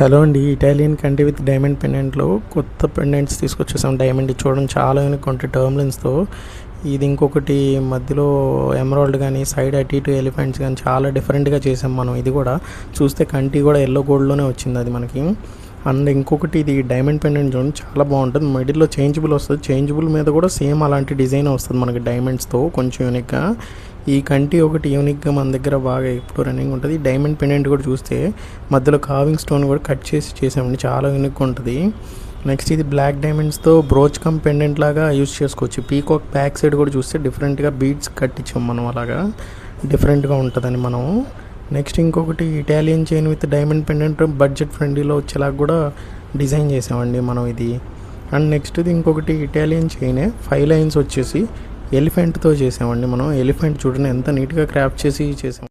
Hello అండి, Italian కంటి with diamond పెండెంట్లో కొత్త పెండెంట్స్ తీసుకొచ్చేసాం. డైమండ్ చూడడం చాలా యూనిక్ ఉంటాయి టర్మ్లెన్స్తో. ఇది ఇంకొకటి మధ్యలో ఎమరాల్డ్ కానీ సైడ్ అటు ఇటు ఎలిఫెంట్స్ కానీ చాలా డిఫరెంట్గా చేసాం మనం. ఇది కూడా చూస్తే కంటి కూడా ఎల్లో గోల్డ్లోనే వచ్చింది అది మనకి. అండ్ ఇంకొకటి ఇది డైమండ్ పెండెంట్ చూడండి, చాలా బాగుంటుంది. మిడిల్లో చేంజబుల్ వస్తుంది, చేంజబుల్ మీద కూడా సేమ్ అలాంటి డిజైన్ వస్తుంది మనకి డైమండ్స్తో కొంచెం యూనిక్గా. ఈ కంటి ఒకటి యూనిక్గా మన దగ్గర బాగా ఎప్పుడు రన్నింగ్ ఉంటుంది. డైమండ్ పెండెంట్ కూడా చూస్తే మధ్యలో కావింగ్ స్టోన్ కూడా కట్ చేసి చేసామండి, చాలా యూనిక్గా ఉంటుంది. నెక్స్ట్ ఇది బ్లాక్ డైమండ్స్తో బ్రోచ్ కమ్ పెండెంట్ లాగా యూస్ చేసుకోవచ్చు. పీకాక్ బ్యాక్ సైడ్ కూడా చూస్తే డిఫరెంట్గా బీడ్స్ కట్టించాం మనం, అలాగా డిఫరెంట్గా ఉంటుందని మనం. నెక్స్ట్ ఇంకొకటి Italian chain with diamond pendant budget ఫ్రెండ్లీలో వచ్చేలాగా కూడా డిజైన్ చేసామండి మనం ఇది. అండ్ నెక్స్ట్ ఇది ఇంకొకటి ఇటాలియన్ చైనే 5 లైన్స్ వచ్చేసి ఎలిఫెంట్తో చేసామండి మనం. ఎలిఫెంట్ చూడండి ఎంత నీట్గా క్రాఫ్ట్ చేసి చేసాం.